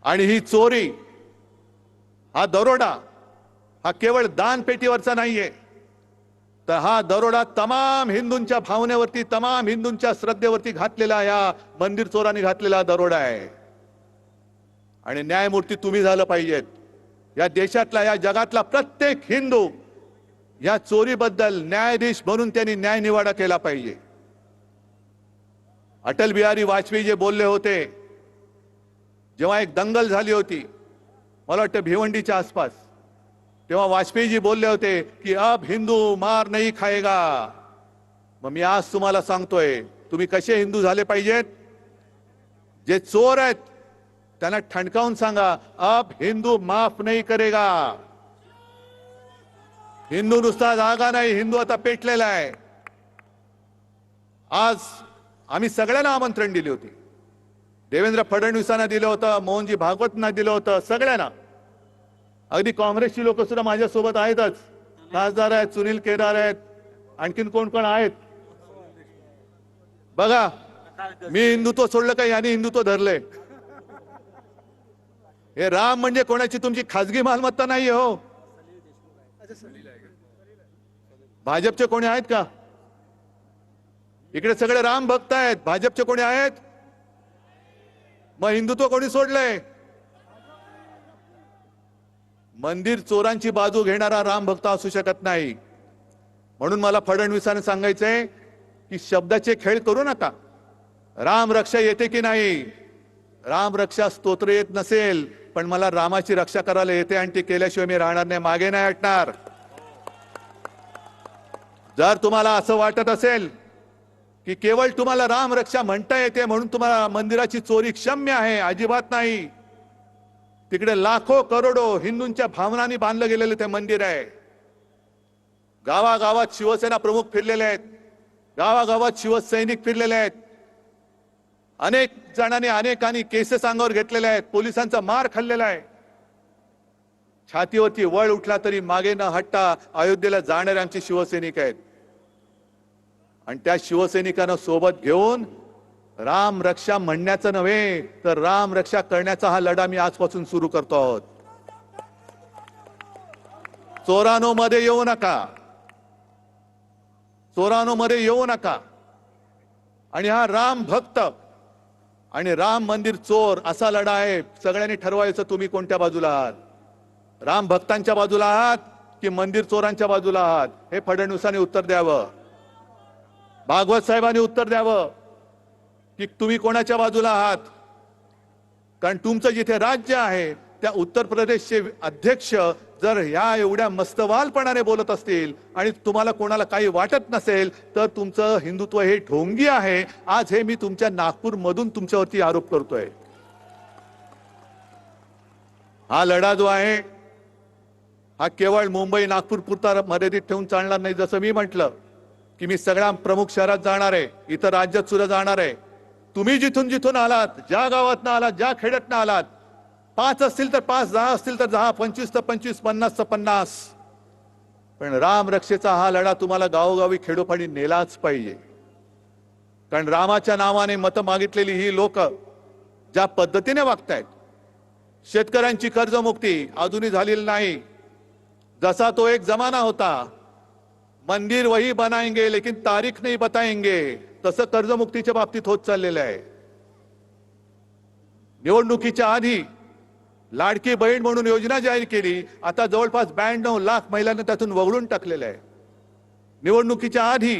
आणि ही चोरी, हा दरोडा हा केवळ दानपेटीवरचा नाहीये, तर हा दरोडा तमाम हिंदूंच्या भावनेवरती, तमाम हिंदूंच्या श्रद्धेवरती घातलेला या मंदिर चोरांनी घातलेला दरोडा आहे. आणि न्यायमूर्ती तुम्ही झालं पाहिजेत. या देशातला, या जगातला प्रत्येक हिंदू या चोरीबद्दल न्यायाधीश म्हणून त्यांनी न्याय निवाडा केला पाहिजे. अटल बिहारी वाजपेयी जे बोलले होते, जेव्हा एक दंगल झाली होती, मला वाटतं भिवंडीच्या आसपास, तेव्हा वाजपेयीजी बोलले होते की अब हिंदू मार नहीं खाएगा. मग मी आज तुम्हाला सांगतोय, तुम्ही कसे हिंदू झाले पाहिजेत. जे चोर आहेत त्यांना ठणकावून सांगा, अब हिंदू माफ नहीं करेगा. हिंदू नुसता जागा नाही, हिंदू आता पेटलेला आहे. आज आम्ही सगळ्यांना आमंत्रण दिले होते. देवेंद्र फडणवीसांना दिलं होतं, मोहनजी भागवतांना दिलं होतं, सगळ्यांना. अगदी काँग्रेसची लोक सुद्धा माझ्या सोबत आहेतच. खासदार आहेत, सुनील केदार आहेत, आणखीन कोण कोण आहेत बघा. मी हिंदुत्व सोडलं का यांनी हिंदुत्व धरले. हे राम म्हणजे कोणाची तुमची खासगी मालमत्ता नाहीये हो. भाजपचे कोणी आहेत का इकडे? सगळे राम भक्त आहेत. भाजपचे कोणी आहेत? मग हिंदुत्व कोणी सोडलंय? मंदिर चोरांची बाजू घेणारा राम भक्त असू शकत नाही. म्हणून मला फडणवीसांना सांगायचंय की शब्दाचे खेळ करू नका. राम रक्षा येते की नाही? राम रक्षा स्तोत्र येत नसेल, पण मला रामाची रक्षा करायला येते आणि ते केल्याशिवाय मी राहणार नाही, मागे नाही हटणार. जर तुम्हाला असं वाटत असेल की केवळ तुम्हाला राम रक्षा म्हणता येते म्हणून तुम्हाला मंदिराची चोरी क्षम्य आहे, अजिबात नाही. तिकडे लाखो करोडो हिंदूंच्या भावनांनी बांधलं गेलेलं ते मंदिर आहे. गावागावात शिवसेना प्रमुख फिरलेले आहेत, गावागावात शिवसैनिक फिरलेले आहेत. अनेक जणांनी अनेकांनी केसेस अंगावर घेतलेले आहेत, पोलिसांचा मार खाल्लेला आहे. छातीवरती वळ उठला तरी मागे न हटता अयोध्येला जाणारे आमचे शिवसैनिक आहेत. आणि त्या शिवसैनिकांना सोबत घेऊन राम रक्षा म्हणण्याचं नव्हे, तर राम रक्षा करण्याचा हा लढा मी आजपासून सुरू करतो आहोत. चोरानो मध्ये येऊ नका, चोरानो मध्ये येऊ नका. आणि हा राम भक्त आणि राम मंदिर चोर असा लढा आहे. सगळ्यांनी ठरवायचं तुम्ही कोणत्या बाजूला आहात. राम भक्तांच्या बाजूला आहात की मंदिर चोरांच्या बाजूला आहात? हे फडणवीसांनी उत्तर द्यावं. भागवत साहेबांनी उत्तर द्यावं की तुम्ही कोणाच्या बाजूला आहात. कारण तुमचं जिथे राज्य आहे त्या उत्तर प्रदेशचे अध्यक्ष जर ह्या एवढ्या मस्तवालपणाने बोलत असतील आणि तुम्हाला कोणाला काही वाटत नसेल, तर तुमचं हिंदुत्व हे ढोंगी आहे. आज हे मी तुमच्या नागपूर मधून तुमच्यावरती आरोप करतोय. हा लढा जो आहे हा केवळ मुंबई नागपूर पुरता मर्यादित ठेवून चालणार नाही. जसं मी म्हटलं की मी सगळ्या प्रमुख शहरात जाणार आहे, इतर राज्यात सुद्धा जाणार आहे. तुम्ही जिथून जिथून आलात, ज्या गावातनं आलात, ज्या खेड्यातनं आलात, 5 असतील तर 5, 10 असतील तर 10, 25 तर 25, 50 तर 50, पण राम रक्षेचा हा लढा तुम्हाला गावोगावी खेडोपाडी नेलाच पाहिजे. कारण रामाच्या नावाने मतं मागितलेली ही लोक ज्या पद्धतीने वागतायत, शेतकऱ्यांची कर्जमुक्ती अजूनही झालेली नाही. जसा तो एक जमाना होता, मंदिर वही बनाएंगे लेकिन तारीख नहीं बताएंगे, तसं कर्जमुक्तीच्या बाबतीत होत चाललेलं आहे. निवडणुकीच्या आधी लाडकी बहीण म्हणून योजना जाहीर केली, आता जवळपास 92 लाख महिलांना त्यातून वगळून टाकलेलं आहे. निवडणुकीच्या आधी